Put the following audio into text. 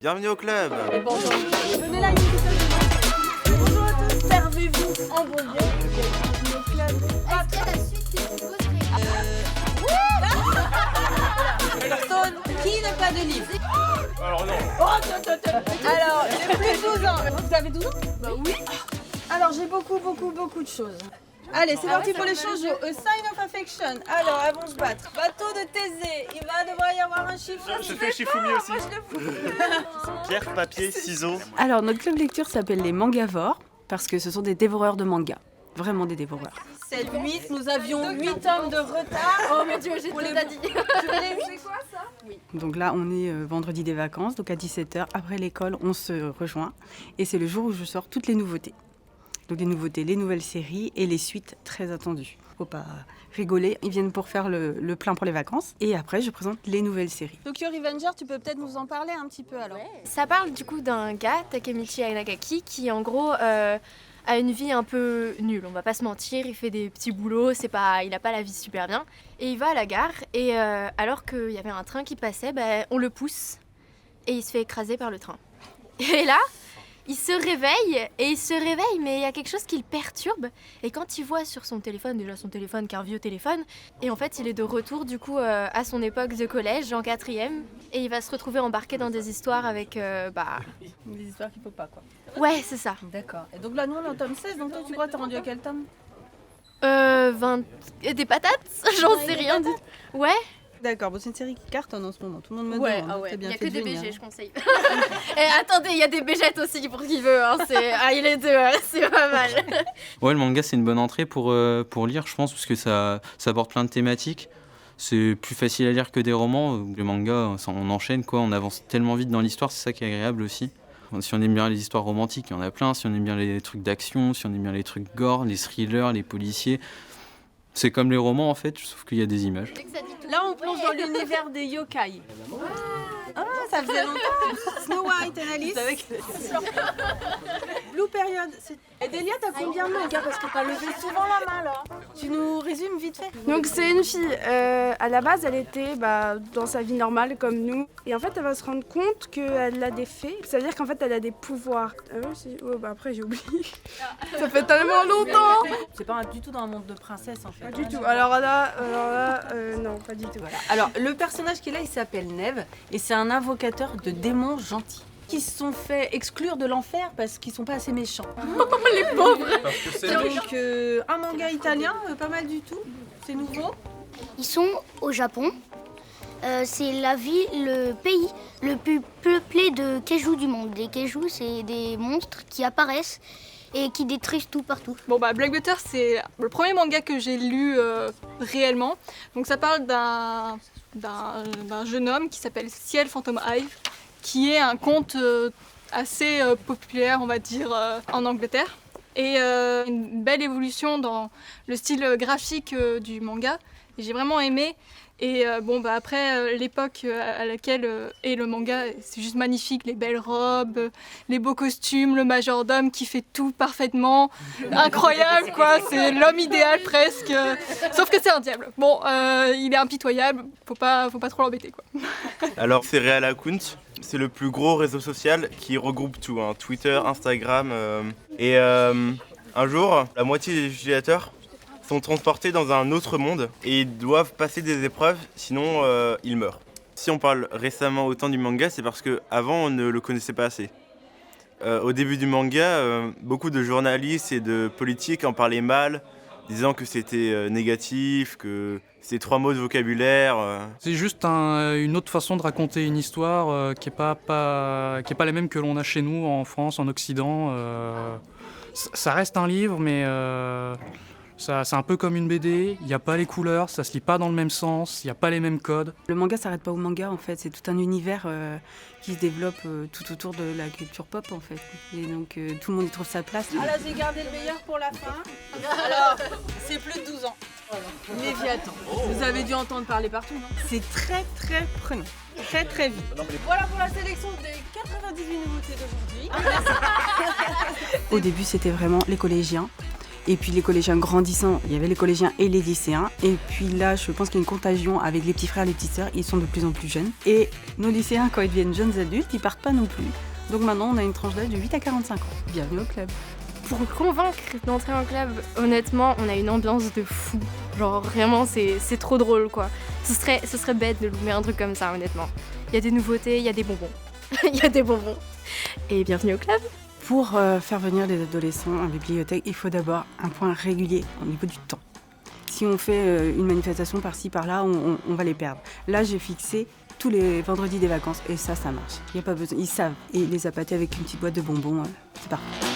Bienvenue au club. Bonjour. Venez là, une petite. Bonjour à tous. Servez-vous en bon Dieu. Bienvenue au club. Est-ce que la suite des grosses Stone, qui n'a pas de livre? Alors non. Alors, j'ai plus de 12 ans. Vous avez 12 ans? Bah oui. Alors, j'ai beaucoup de choses. Allez, c'est parti pour les choses. A sign of affection. Alors, elles vont se battre. Bateau de Thésée. Il va devoir y avoir un chiffre. Je fais Shifumi aussi. Pierre, papier, ciseaux. Alors, notre club lecture s'appelle les Mangavores parce que ce sont des dévoreurs de mangas. Vraiment des dévoreurs. C'est 8, nous avions 8 tomes de retard. Oh mon dieu, j'ai tout dit. C'est quoi ça? Donc là, on est vendredi des vacances, donc à 17h, après l'école, on se rejoint. Et c'est le jour où je sors toutes les nouveautés. Donc les nouveautés, les nouvelles séries et les suites très attendues. Faut pas rigoler, ils viennent pour faire le plein pour les vacances. Et après, je présente les nouvelles séries. Tokyo Revenger, tu peux peut-être nous en parler un petit peu alors? Ça parle du coup d'un gars, Takemichi Inagaki, qui en gros a une vie un peu nulle, on va pas se mentir, il fait des petits boulots, il a pas la vie super bien. Et il va à la gare et alors qu'il y avait un train qui passait, on le pousse et il se fait écraser par le train. Et là, il se réveille, mais il y a quelque chose qui le perturbe. Et quand il voit sur son téléphone, déjà son téléphone qui est un vieux téléphone, et en fait il est de retour du coup à son époque de collège, en 4e, et il va se retrouver embarqué dans des histoires avec Des histoires qu'il faut pas quoi. Ouais, c'est ça. D'accord. Et donc là, nous on est en tome 16, donc toi tu crois que t'es rendu à quel tome? 20... Et des patates. J'en sais rien du tout. Ouais. D'accord, bon, c'est une série qui cartonne en ce moment. Tout le monde me Ouais, demande. ah ouais. T'as Il bien n'y a fait que de des venir. BG, je conseille. Et attendez, il y a des BGettes aussi pour qui veut. Hein. Il est deux, c'est pas mal. Ouais, le manga, c'est une bonne entrée pour lire, je pense, parce que ça aborde plein de thématiques. C'est plus facile à lire que des romans. Les mangas, on enchaîne, quoi. On avance tellement vite dans l'histoire, c'est ça qui est agréable aussi. Si on aime bien les histoires romantiques, il y en a plein. Si on aime bien les trucs d'action, si on aime bien les trucs gore, les thrillers, les policiers... C'est comme les romans, en fait, sauf qu'il y a des images. Là on plonge dans l'univers des yokai. Ah, ça faisait longtemps. Snow White and Alice. Blue Period. Et Delia, t'as combien de mangas? Parce que t'as levé souvent la main là. Tu nous résumes vite fait? Donc c'est une fille, à la base elle était dans sa vie normale comme nous et en fait elle va se rendre compte qu'elle a des fées, ça veut dire qu'en fait elle a des pouvoirs. Après j'ai oublié, ça fait tellement longtemps. C'est pas du tout dans un monde de princesse en fait. Pas du tout, alors là, non pas du tout. Voilà. Alors le personnage qui est là il s'appelle Neve et c'est un invocateur de démons gentils qui se sont fait exclure de l'enfer parce qu'ils sont pas assez méchants. Les pauvres. Donc un manga italien, pas mal du tout, c'est nouveau. Ils sont au Japon. C'est le pays le plus peuplé de kaiju du monde. Les kaijus, c'est des monstres qui apparaissent et qui détruisent tout partout. Bon Black Butter, c'est le premier manga que j'ai lu réellement. Donc ça parle d'un jeune homme qui s'appelle Ciel Phantom Hive, qui est un conte assez populaire, on va dire, en Angleterre. Et une belle évolution dans le style graphique du manga. Et j'ai vraiment aimé. Et après, l'époque à laquelle est le manga, c'est juste magnifique. Les belles robes, les beaux costumes, le majordome qui fait tout parfaitement. Incroyable, quoi. C'est l'homme idéal presque. Sauf que c'est un diable. Bon, il est impitoyable. Faut pas trop l'embêter, quoi. Alors, c'est Real Account. C'est le plus gros réseau social qui regroupe tout, hein. Twitter, Instagram. Et un jour, la moitié des utilisateurs sont transportés dans un autre monde et ils doivent passer des épreuves, sinon ils meurent. Si on parle récemment autant du manga, c'est parce qu'avant on ne le connaissait pas assez. Au début du manga, beaucoup de journalistes et de politiques en parlaient mal, disant que c'était négatif, que c'était 3 mots de vocabulaire. C'est juste une autre façon de raconter une histoire qui est pas la même que l'on a chez nous en France, en Occident. Ça reste un livre, mais c'est un peu comme une BD. Il n'y a pas les couleurs, ça se lit pas dans le même sens, il n'y a pas les mêmes codes. Le manga s'arrête pas au manga en fait, c'est tout un univers qui se développe tout autour de la culture pop en fait. Et donc tout le monde y trouve sa place. Ah là, j'ai gardé le meilleur pour la fin. Alors, c'est plus de 12 ans. Léviathan. Vous avez dû entendre parler partout, non? C'est très très prenant. Très très vite. Voilà pour la sélection des 98 nouveautés d'aujourd'hui. Au début c'était vraiment les collégiens. Et puis les collégiens grandissant, il y avait les collégiens et les lycéens. Et puis là, je pense qu'il y a une contagion avec les petits frères et les petites sœurs. Ils sont de plus en plus jeunes. Et nos lycéens, quand ils deviennent jeunes adultes, ils partent pas non plus. Donc maintenant, on a une tranche d'âge de 8 à 45 ans. Bienvenue au club. Pour convaincre d'entrer en club, honnêtement, on a une ambiance de fou. Genre vraiment, c'est trop drôle quoi. Ce serait bête de louper un truc comme ça, honnêtement. Il y a des nouveautés, il y a des bonbons. Il y a des bonbons. Et bienvenue au club. Pour faire venir les adolescents à la bibliothèque, il faut d'abord un point régulier au niveau du temps. Si on fait une manifestation par-ci, par-là, on va les perdre. Là, j'ai fixé tous les vendredis des vacances et ça marche. Il n'y a pas besoin, ils savent. Et les appâter avec une petite boîte de bonbons, c'est parfait.